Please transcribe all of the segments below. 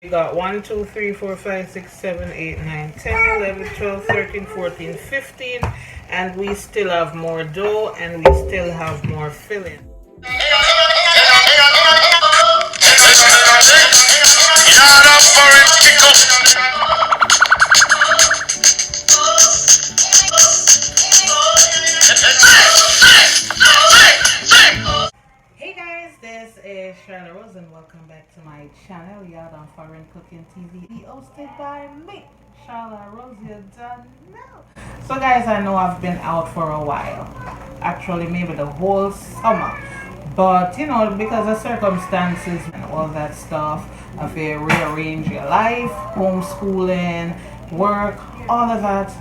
We got 1, 2, 3, 4, 5, 6, 7, 8, 9, 10, 11, 12, 13, 14, 15, and we still have more dough and we still have more filling. Hey guys, this is Charlotte Rose and welcome back to my channel. Y'all on Foreign Cooking TV, hosted by me, Charlotte Rose. You don't know. So guys, I know I've been out for a while. Actually, maybe the whole summer. But you know, because of circumstances and all that stuff, if you rearrange your life, homeschooling, work, all of that,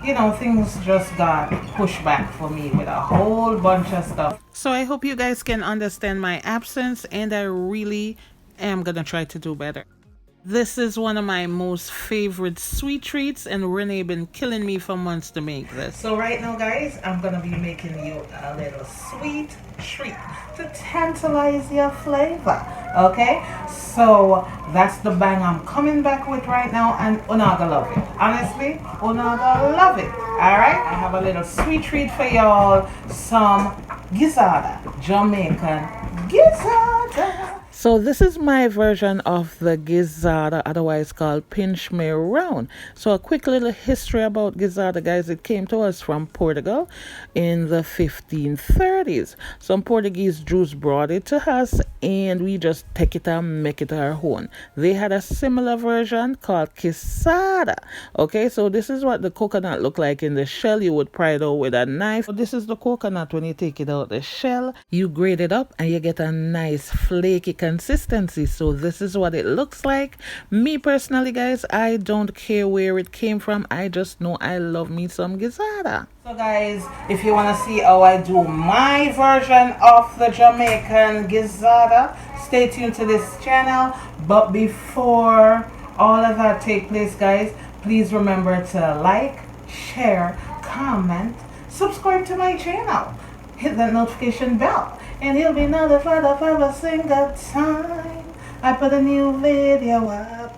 you know, things just got pushed back for me with a whole bunch of stuff. So I hope you guys can understand my absence, and I really am gonna try to do better. This is one of my most favorite sweet treats, and Renee been killing me for months to make this. So right now, guys, I'm gonna be making you a little sweet treat to tantalize your flavor. Okay, so that's the bang I'm coming back with right now, and Unaga love it. Honestly, Unaga love it. All right, I have a little sweet treat for y'all. Some gizzada, Jamaican gizzada. So this is my version of the gizzada, otherwise called pinch me round. So a quick little history about gizzada, guys. It came to us from Portugal in the 1530s. Some Portuguese Jews brought it to us, and we just take it and make it our own. They had a similar version called quesada. Okay, so this is what the coconut looked like in the shell. You would pry it out with a knife. So this is the coconut. When you take it out the shell, you grate it up and you get a nice flaky consistency. So this is what it looks like. Me personally, guys, I don't care where it came from. I just know I love me some gizzada. So guys, if you want to see how I do my version of the Jamaican gizzada, stay tuned to this channel. But before all of that take place, guys, please remember to like, share, comment, subscribe to my channel, hit that notification bell, and you'll be notified of every single time I put a new video up.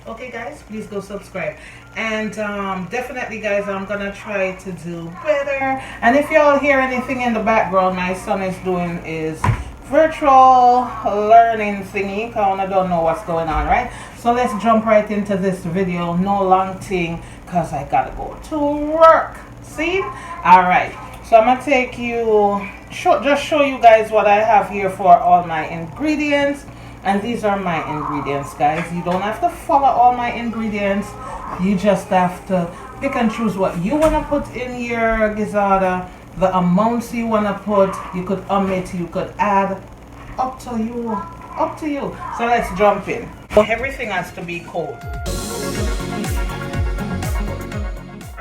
Okay guys, please go subscribe. And definitely guys, I'm gonna try to do better. And if y'all hear anything in the background, my son is doing is virtual learning thingy. I don't know what's going on, right? So let's jump right into this video. No long thing, cause I gotta go to work. See? All right. So I'm gonna take you, just show you guys what I have here for all my ingredients. And these are my ingredients, guys. You don't have to follow all my ingredients. You just have to pick and choose what you want to put in your gizzada, the amounts you want to put. You could omit, you could add, up to you, up to you. So let's jump in. Everything has to be cold.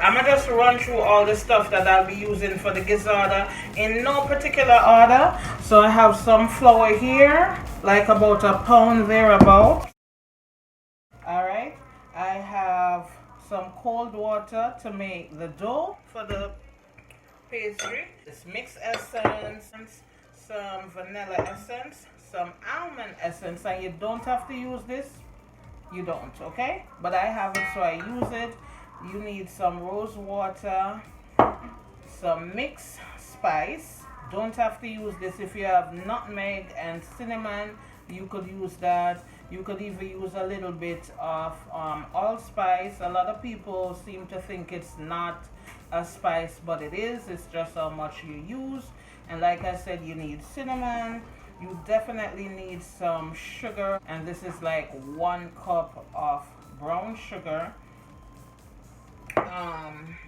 I'm gonna just run through all the stuff that I'll be using for the gizzada in no particular order. So I have some flour here, like about a pound thereabout. All right, I have some cold water to make the dough for the pastry. This mixed essence, some vanilla essence, some almond essence, and you don't have to use this. You don't, okay? But I have it, so I use it. You need some rose water, some mixed spice. Don't have to use this. If you have nutmeg and cinnamon, you could use that. You could even use a little bit of allspice. A lot of people seem to think it's not a spice, but it is. It's just how much you use. And like I said, you need cinnamon. You definitely need some sugar. And this is like 1 cup of brown sugar.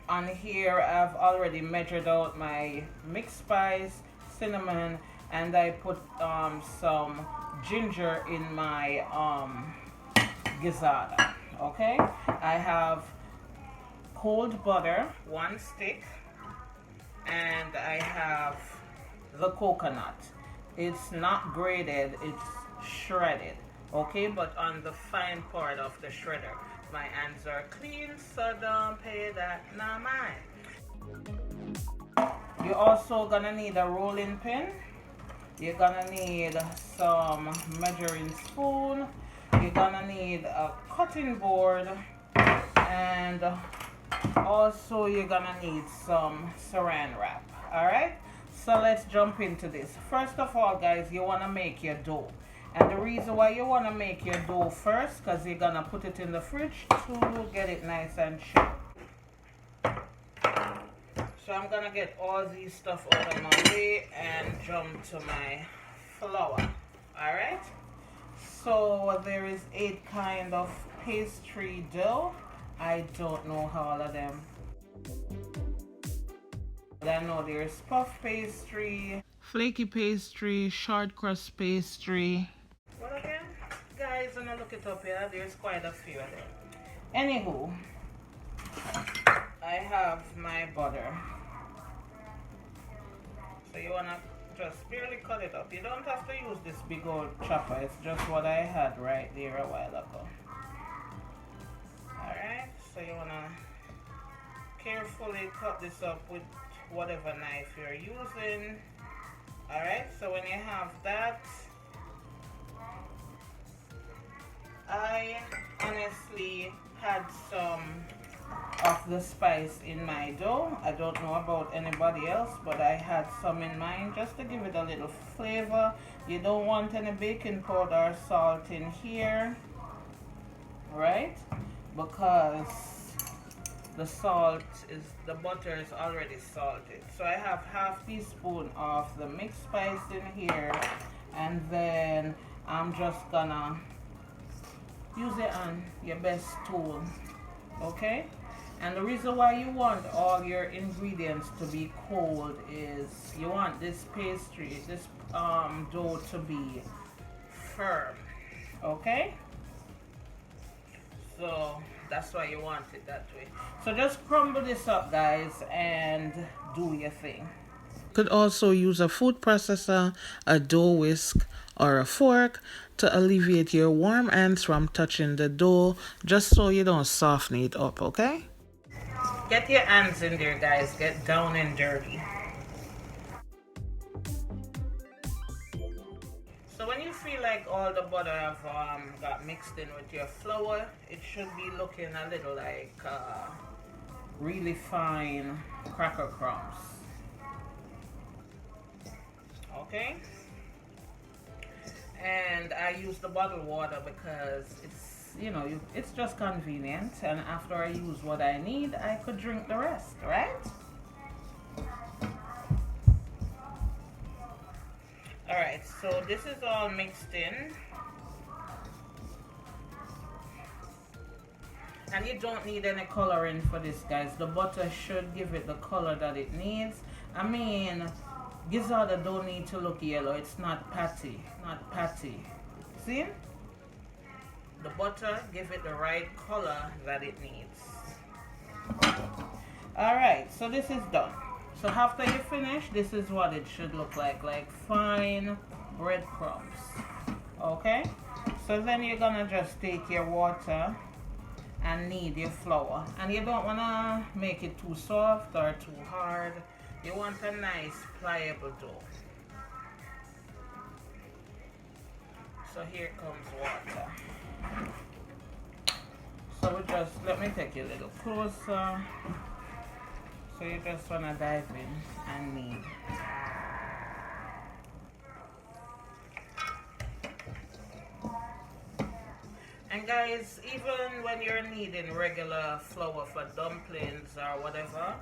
On here I've already measured out my mixed spice, cinnamon, and I put some ginger in my gizzada. Okay, I have cold butter, 1 stick, and I have the coconut. It's not grated, it's shredded. Okay, but on the fine part of the shredder. My hands are clean, so don't pay that no mind. You're also gonna need a rolling pin. You're gonna need some measuring spoon. You're gonna need a cutting board, and also you're gonna need some saran wrap. All right, so let's jump into this. First of all, guys, you want to make your dough, and the reason why you want to make your dough first, because you're gonna put it in the fridge to get it nice and chilled. So I'm gonna get all these stuff out of my way and jump to my flour. All right, so there is 8 kind of pastry dough. I don't know how all of them, but I know there's puff pastry, flaky pastry, short crust pastry. What again? Guys, when I look it up here, there's quite a few of them. Anywho, I have my butter. So you wanna just barely cut it up. You don't have to use this big old chopper. It's just what I had right there a while ago. Alright, so you wanna carefully cut this up with whatever knife you're using. Alright, so when you have that, I honestly had some of the spice in my dough. I don't know about anybody else, but I had some in mine just to give it a little flavor. You don't want any baking powder or salt in here, right? Because the butter is already salted. So I have half teaspoon of the mixed spice in here, and then I'm just gonna use it on your best tool, okay? And the reason why you want all your ingredients to be cold is you want this pastry, this dough to be firm, okay? So that's why you want it that way. So just crumble this up, guys, and do your thing. You could also use a food processor, a dough whisk, or a fork to alleviate your warm hands from touching the dough, just so you don't soften it up, okay? Get your hands in there, guys. Get down and dirty. So when you feel like all the butter have got mixed in with your flour, it should be looking a little like really fine cracker crumbs. Okay? And I use the bottled water because it's just convenient, and after I use what I need, I could drink the rest, right? Alright, so this is all mixed in, and you don't need any coloring for this, guys. The butter should give it the color that it needs. I mean, gizzada don't need to look yellow. It's not patty, see? The butter, give it the right color that it needs. Alright, so this is done. So after you finish, this is what it should look like fine breadcrumbs. Okay? So then you're gonna just take your water and knead your flour. And you don't wanna make it too soft or too hard. You want a nice pliable dough. So here comes water. So let me take you a little closer. So you just want to dive in and knead. And guys, even when you're kneading regular flour for dumplings or whatever,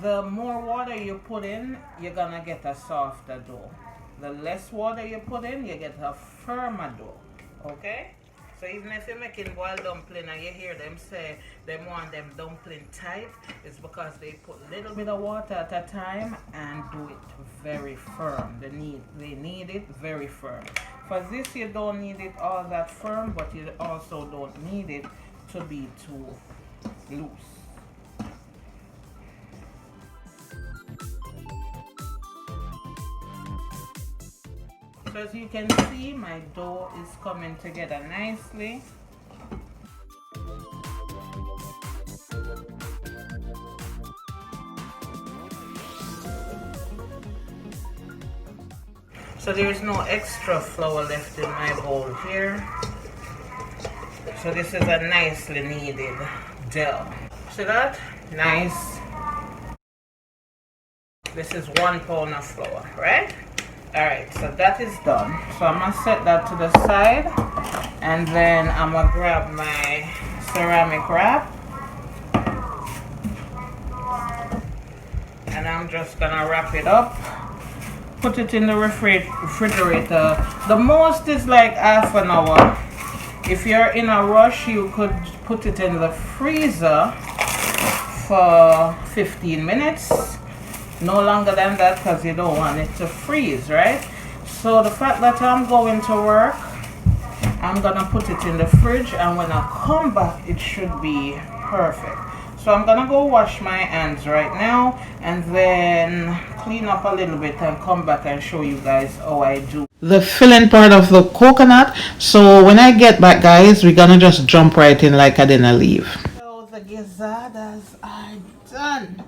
the more water you put in, you're gonna get a softer dough. The less water you put in, you get a firmer dough. Okay? So even if you're making boiled dumpling and you hear them say they want them dumpling tight, it's because they put a little bit of water at a time and do it very firm. They need it very firm. For this, you don't need it all that firm, but you also don't need it to be too loose. So as you can see, my dough is coming together nicely. So there is no extra flour left in my bowl here. So this is a nicely kneaded dough. See that? Nice. This is 1 pound of flour, right? Alright, so that is done. So I'm gonna set that to the side, and then I'm gonna grab my ceramic wrap, and I'm just gonna wrap it up, put it in the refrigerator. The most is like half an hour. If you're in a rush, you could put it in the freezer for 15 minutes. No longer than that, because you don't want it to freeze, right? So the fact that I'm going to work, I'm gonna put it in the fridge, and when I come back it should be perfect. So I'm gonna go wash my hands right now, and then clean up a little bit and come back and show you guys how I do the filling part of the coconut. So when I get back, guys, we're gonna just jump right in like I didn't leave. So the gizadas are done.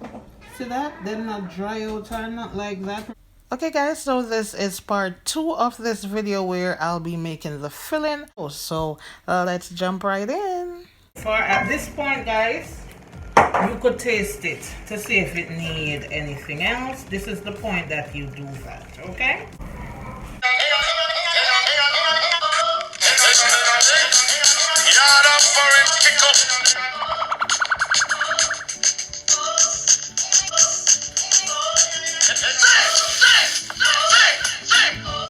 See that? They're not dry out or not like that. Okay guys, so this is part 2 of this video where I'll be making the filling. So let's jump right in. For at this point, guys, you could taste it to see if it need anything else. This is the point that you do that, okay?